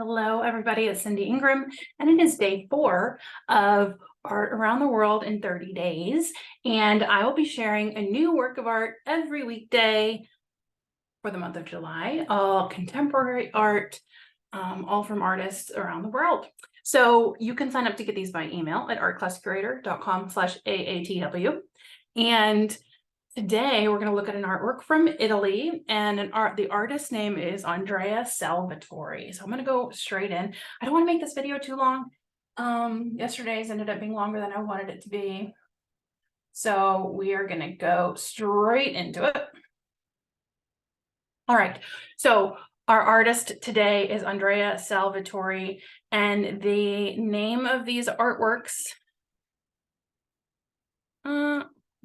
Hello, everybody. It's Cindy Ingram, and it is day 4 of Art Around the World in 30 Days. And I will be sharing a new work of art every weekday for the month of July, all contemporary art, all from artists around the world. So you can sign up to get these by email at artclasscurator.com/AATW. And today we're going to look at an artwork from Italy, and the artist's name is Andrea Salvatori. So I'm going to go straight in. I don't want to make this video too long. Yesterday's ended up being longer than I wanted it to be. So we are going to go straight into it. All right. So our artist today is Andrea Salvatori, and the name of these artworks, I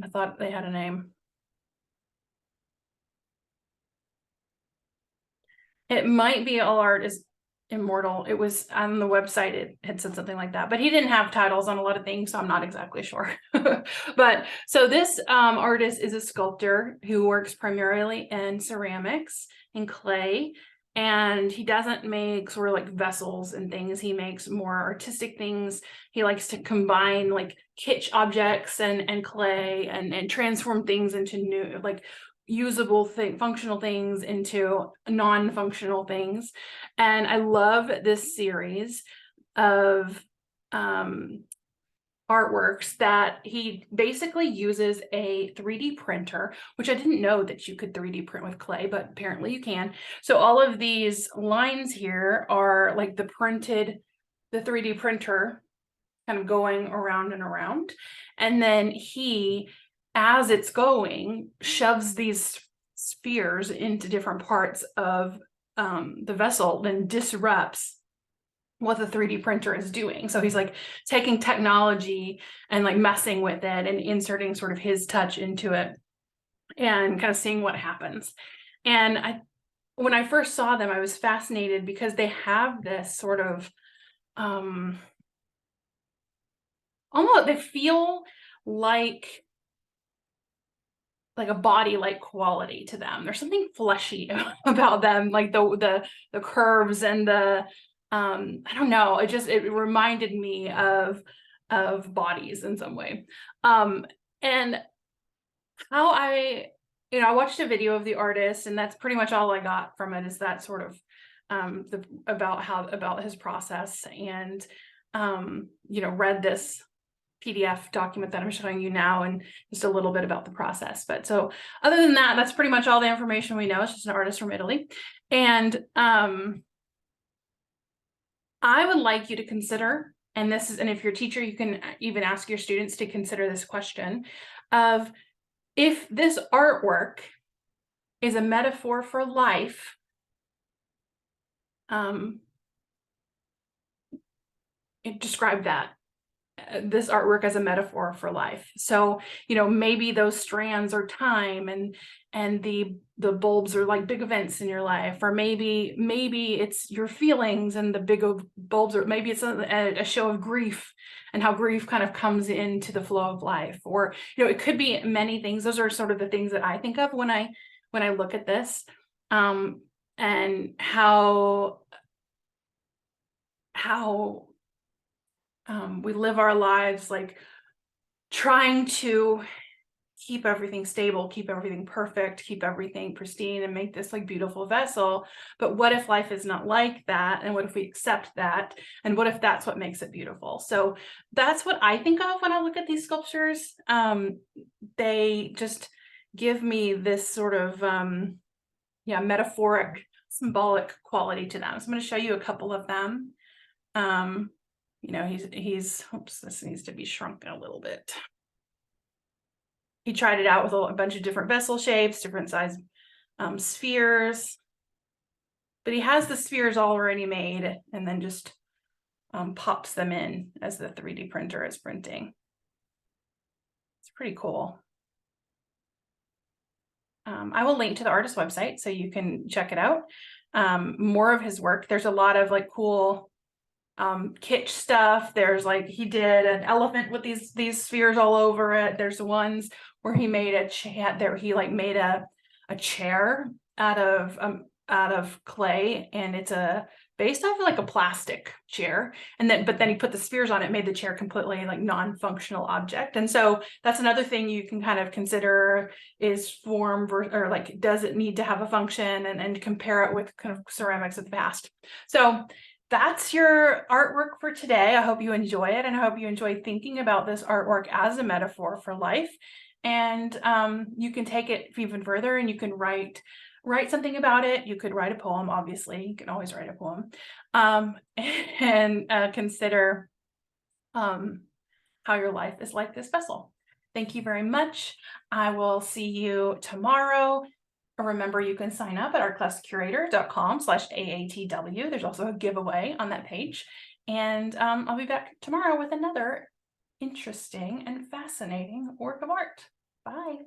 thought they had a name. It might be All Art is Immortal. It was on the website, it had said something like that, but he didn't have titles on a lot of things, so I'm not exactly sure. But so this artist is a sculptor who works primarily in ceramics and clay, and he doesn't make sort of like vessels and things. He makes more artistic things. He likes to combine like kitsch objects and clay and transform things into new, like usable functional things into non-functional things. And I love this series of artworks that he basically uses a 3D printer, which I didn't know that you could 3D print with clay, but apparently you can. So all of these lines here are like the 3D printer kind of going around and around. And then he, as it's going, shoves these spheres into different parts of the vessel, then disrupts what the 3D printer is doing. So he's like taking technology and like messing with it and inserting sort of his touch into it and kind of seeing what happens. And when I first saw them, I was fascinated because they have this sort of almost, they feel like a body-like quality to them. There's something fleshy about them, like the curves and the I don't know, it reminded me of bodies in some way. And how I watched a video of the artist, and that's pretty much all I got from it, is that sort of about his process, and read this PDF document that I'm showing you now, and just a little bit about the process. But so other than that, that's pretty much all the information we know. It's just an artist from Italy. And I would like you to consider, and if you're a teacher, you can even ask your students to consider this question of, if this artwork is a metaphor for life, describe that. This artwork as a metaphor for life. So, maybe those strands are time, and the bulbs are like big events in your life, or maybe it's your feelings, and the big bulbs are, maybe it's a show of grief and how grief kind of comes into the flow of life, or it could be many things. Those are sort of the things that I think of when I look at this, and how we live our lives like trying to keep everything stable, keep everything perfect, keep everything pristine, and make this like beautiful vessel. But what if life is not like that? And what if we accept that? And what if that's what makes it beautiful? So that's what I think of when I look at these sculptures. They just give me this sort of metaphoric, symbolic quality to them. So I'm going to show you a couple of them. He's oops, this needs to be shrunken a little bit. He tried it out with a bunch of different vessel shapes, different size spheres, but he has the spheres already made, and then just pops them in as the 3D printer is printing. It's pretty cool. I will link to the artist's website so you can check it out. More of his work. There's a lot of like cool kitsch stuff. There's like, he did an elephant with these spheres all over it. There's ones where he made a chair out of out of clay, and it's based off of like a plastic chair. And then, but then he put the spheres on it, made the chair completely like non-functional object. And so that's another thing you can kind of consider is form or like, does it need to have a function, and compare it with kind of ceramics of the past. So that's your artwork for today. I hope you enjoy it, and I hope you enjoy thinking about this artwork as a metaphor for life. And you can take it even further, and you can write something about it. You could write a poem, obviously. You can always write a poem. And consider how your life is like this vessel. Thank you very much. I will see you tomorrow. Remember, you can sign up at artclasscurator.com/AATW. There's also a giveaway on that page. And I'll be back tomorrow with another interesting and fascinating work of art. Bye.